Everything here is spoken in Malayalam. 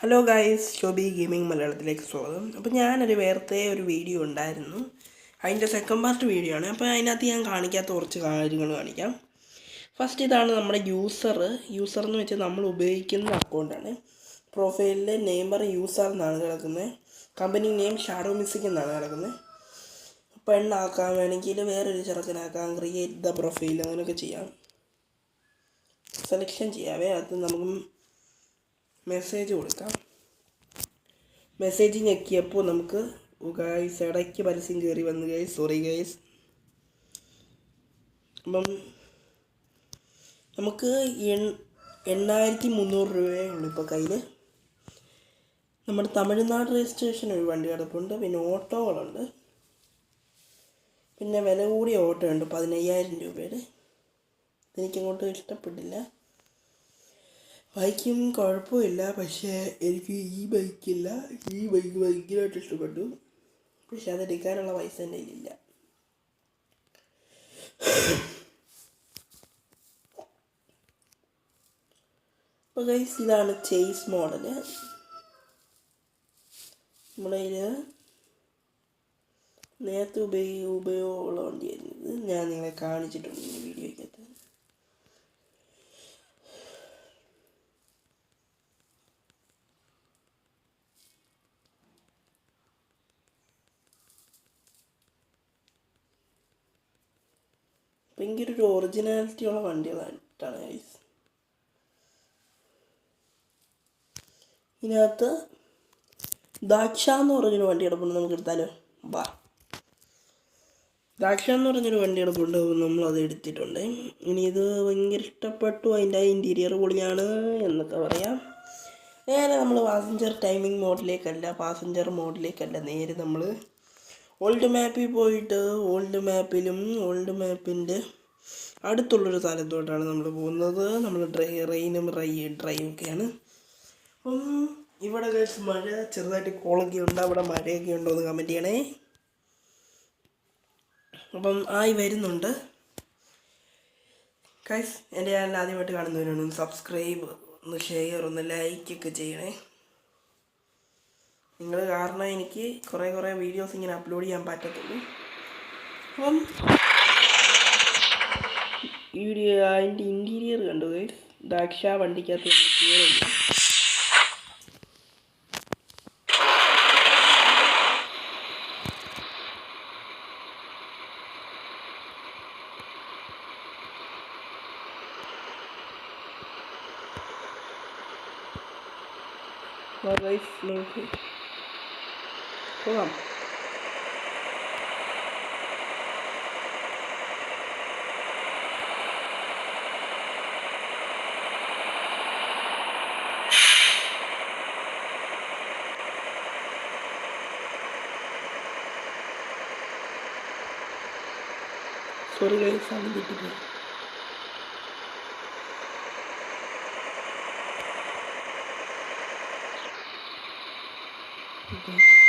ഹലോ ഗൈസ്, ഷോബി ഗെയിമിംഗ് മലയാളത്തിലേക്ക് സ്വാഗതം. അപ്പോൾ ഞാനൊരു വേറത്തെ ഒരു വീഡിയോ ഉണ്ടായിരുന്നു. അതിൻ്റെ സെക്കൻഡ് പാർട്ട് വീഡിയോ ആണ്. അപ്പോൾ അതിനകത്ത് ഞാൻ കാണിക്കാത്ത കുറച്ച് കാര്യങ്ങൾ കാണിക്കാം. ഫസ്റ്റ് ഇതാണ് നമ്മുടെ യൂസർ എന്ന് വെച്ചാൽ നമ്മൾ ഉപയോഗിക്കുന്ന അക്കൗണ്ടാണ്. പ്രൊഫൈലിലെ നെയിമർ യൂസർ എന്നാണ് കിടക്കുന്നത്. കമ്പനി നെയിം ഷാഡോ മിസിക് എന്നാണ് കിടക്കുന്നത്. പെണ്ണാക്കാൻ വേണമെങ്കിൽ വേറൊരു ചെറുക്കനാക്കാം, ക്രിയേറ്റ് ദ പ്രൊഫൈൽ അങ്ങനെയൊക്കെ ചെയ്യാം. സെലക്ഷൻ ചെയ്യാവേ. അത് നമുക്ക് മെസ്സേജ് കൊടുക്കാം. മെസ്സേജ് ഞെക്കിയപ്പോൾ നമുക്ക് ഗൈസ് ഇടയ്ക്ക് പരസ്യം കയറി വന്നു ഗൈസ്, സോറി ഗൈസ്. അപ്പം നമുക്ക് 8300 രൂപയേ ഉള്ളൂ ഇപ്പോൾ കയ്യിൽ. നമ്മുടെ തമിഴ്നാട് രജിസ്ട്രേഷൻ ഒരു വണ്ടി കിടപ്പുണ്ട്. പിന്നെ ഓട്ടോകളുണ്ട്. പിന്നെ വില കൂടിയ ഓട്ടോ ഉണ്ട് 15,000 രൂപയുടെ. എനിക്കങ്ങോട്ട് ഇഷ്ടപ്പെട്ടില്ല. ബൈക്കും കുഴപ്പമില്ല, പക്ഷേ എനിക്ക് ഈ ബൈക്ക് ഭയങ്കരമായിട്ട് ഇഷ്ടപ്പെട്ടു. പക്ഷെ അതെടുക്കാനുള്ള പൈസ എൻ്റെ കയ്യിലില്ല. അപ്പോൾ ഗൈസ്, ഇതാണ് ചേസ് മോഡല്. നമ്മുടെ കയ്യിൽ നേരത്തെ ഉപയോഗമുള്ള വണ്ടിയായിരുന്നു ഇത്. ഞാൻ നിങ്ങളെ കാണിച്ചിട്ടുണ്ട് ഈ വീഡിയോയ്ക്കകത്ത്. ഭയങ്കര ഒരു ഒറിജിനാലിറ്റിയുള്ള വണ്ടികളായിട്ടാണ് ഗൈസ്. ഇതിനകത്ത് ദാക്ഷ എന്ന് പറഞ്ഞൊരു വണ്ടി കിടപ്പുണ്ട്. നമുക്ക് എടുത്താലോ? ബാ. ദാക്ഷ എന്ന് പറഞ്ഞൊരു വണ്ടി കിടപ്പുണ്ട്. നമ്മളത് എടുത്തിട്ടുണ്ട്. ഇനി ഇത് ഭയങ്കര ഇഷ്ടപ്പെട്ടു. അതിൻ്റെ ഇൻറ്റീരിയർ പൊളിയാണ് എന്നൊക്കെ പറയാം. നേരെ നമ്മൾ പാസഞ്ചർ മോഡിലേക്കല്ല, നേരെ നമ്മൾ ഓൾഡ് മാപ്പിൽ പോയിട്ട് ഓൾഡ് മാപ്പിൻ്റെ അടുത്തുള്ളൊരു സ്ഥലത്തോട്ടാണ് നമ്മൾ പോകുന്നത്. നമ്മൾ ഡ്രൈവൊക്കെയാണ്. അപ്പം ഇവിടെ മഴ ചെറുതായിട്ട് കോളൊക്കെ ഉണ്ട്. അവിടെ മഴയൊക്കെ ഉണ്ടോ എന്ന് കമൻറ്റ് ചെയ്യണേ. അപ്പം ആയി വരുന്നുണ്ട് ഗൈസ്. എൻ്റെ ചാനൽ ആദ്യമായിട്ട് കാണുന്നവരാണ്, ഒന്ന് സബ്സ്ക്രൈബ്, ഒന്ന് ഷെയർ, ഒന്ന് ലൈക്കൊക്കെ ചെയ്യണേ. നിങ്ങൾ കാരണം എനിക്ക് കുറേ വീഡിയോസ് ഇങ്ങനെ അപ്ലോഡ് ചെയ്യാൻ പറ്റത്തുള്ളൂ. അപ്പം അതിൻ്റെ ഇൻറ്റീരിയർ കണ്ടു ഗൈസ്. ദാക്ഷ വണ്ടിക്കകത്ത് കയറില്ല. നമുക്ക് പോകാം. സോറി ഗൈസ്, സാധനം കിട്ടിയിട്ടില്ല. Okay.